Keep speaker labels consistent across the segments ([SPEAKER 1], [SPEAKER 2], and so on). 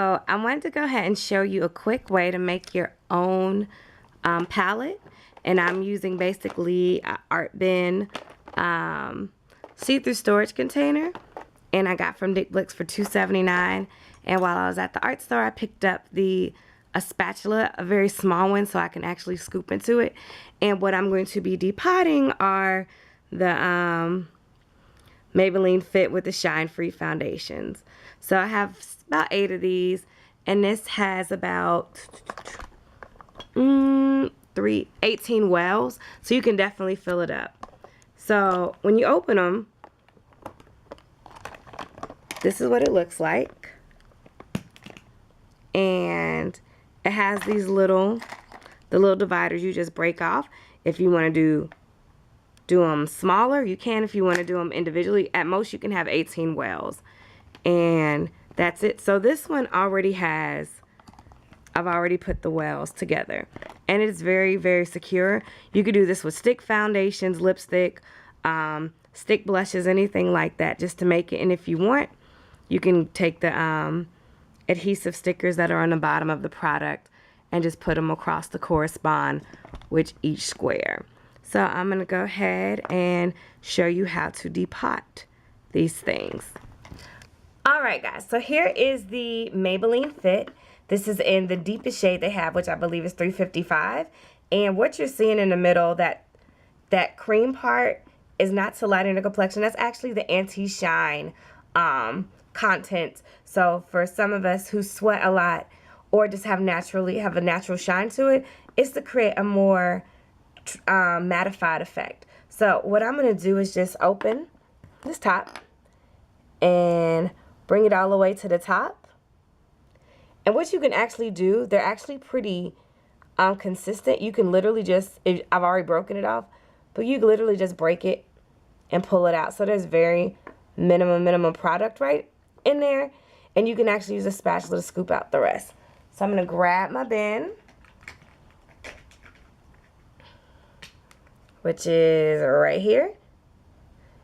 [SPEAKER 1] So I wanted to go ahead and show you a quick way to make your own palette. And I'm using basically an art bin see-through storage container. And I got from Dick Blick's for $2.79. And while I was at the art store, I picked up a spatula, a very small one, so I can actually scoop into it. And what I'm going to be depotting are the Maybelline Fit with the Shine Free foundations. So I have about 8 of these, and this has about 18 wells, so you can definitely fill it up. So when you open them, this is what it looks like. And it has these the little dividers you just break off. If you want to do them smaller, you can. If you want to do them individually, at most you can have 18 wells. And that's it. So this one already has, I've already put the wells together. And it's very, very secure. You could do this with stick foundations, lipstick, stick blushes, anything like that, just to make it. And if you want, you can take the adhesive stickers that are on the bottom of the product and just put them across to correspond with each square. So I'm going to go ahead and show you how to depot these things. Alright guys, so here is the Maybelline Fit. This is in the deepest shade they have, which I believe is 355. And what you're seeing in the middle, that cream part, is not to lighten the complexion. That's actually the anti-shine content. So for some of us who sweat a lot or just have a natural shine to it, it's to create a more mattified effect. So what I'm going to do is just open this top and bring it all the way to the top. And what you can actually do, they're actually pretty consistent. You can literally just, I've already broken it off, but you can literally just break it and pull it out. So there's very minimum product right in there. And you can actually use a spatula to scoop out the rest. So I'm going to grab my bin, which is right here.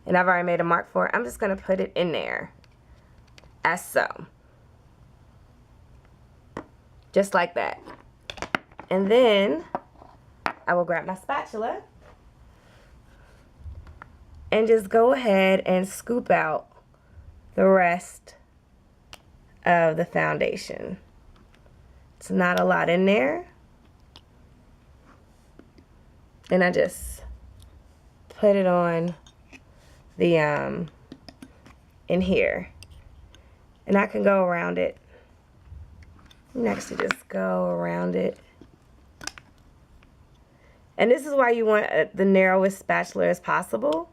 [SPEAKER 1] And I've already made a mark for it. I'm just going to put it in there, as so. Just like that. And then I will grab my spatula and just go ahead and scoop out the rest of the foundation. It's not a lot in there. And I just put it on the in here. And I can go around it. Next, to just go around it. And this is why you want the narrowest spatula as possible.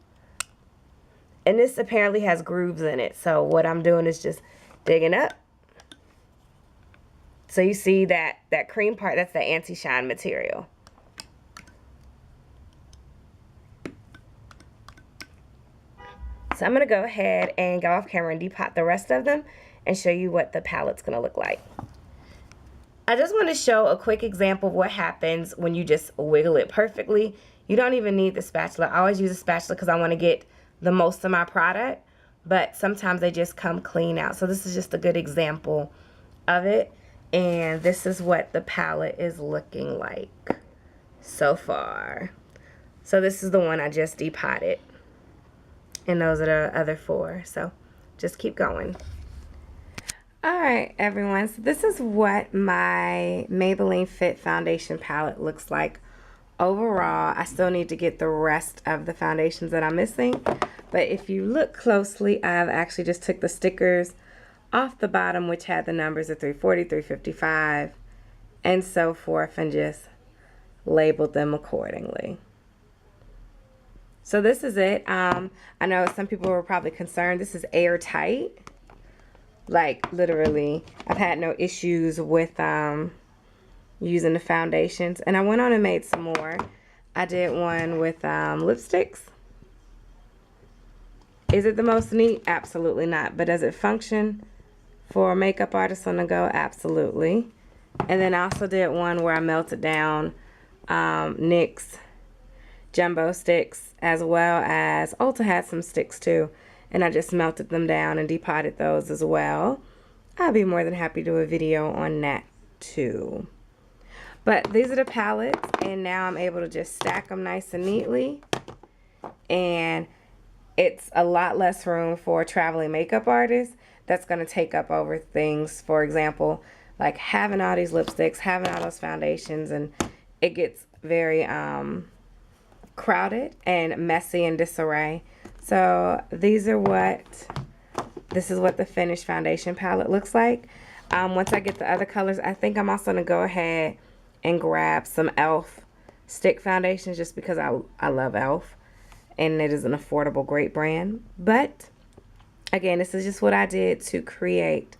[SPEAKER 1] And this apparently has grooves in it. So what I'm doing is just digging up. So you see that cream part, that's the anti-shine material. So I'm going to go ahead and go off camera and depot the rest of them and show you what the palette's going to look like. I just want to show a quick example of what happens when you just wiggle it perfectly. You don't even need the spatula. I always use a spatula because I want to get the most of my product, but sometimes they just come clean out. So this is just a good example of it. And this is what the palette is looking like so far. So this is the one I just depotted. And those are the other 4. So just keep going. Alright everyone, so this is what my Maybelline Fit foundation palette looks like overall. I still need to get the rest of the foundations that I'm missing. But if you look closely, I've actually just took the stickers off the bottom, which had the numbers of 340, 355, and so forth, and just labeled them accordingly. So this is it. I know some people were probably concerned. This is airtight. Like literally, I've had no issues with using the foundations. And I went on and made some more. I did one with lipsticks. Is it the most neat? Absolutely not. But does it function for a makeup artist on the go? Absolutely. And then I also did one where I melted down NYX jumbo sticks, as well as Ulta had some sticks too. And I just melted them down and depotted those as well. I'll be more than happy to do a video on that too. But these are the palettes, and now I'm able to just stack them nice and neatly. And it's a lot less room for a traveling makeup artist that's going to take up over things. For example, like having all these lipsticks, having all those foundations, and it gets very crowded and messy and disarray. So this is what the finished foundation palette looks like. Once I get the other colors, I think I'm also going to go ahead and grab some e.l.f. stick foundations just because I love e.l.f. and it is an affordable, great brand. But again, this is just what I did to create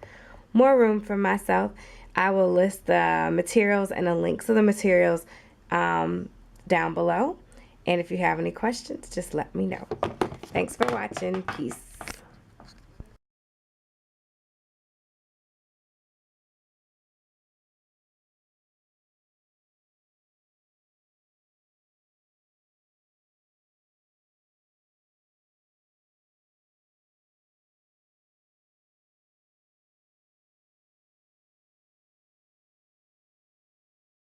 [SPEAKER 1] more room for myself. I will list the materials and the links to the materials down below. And if you have any questions, just let me know. Thanks for watching. Peace.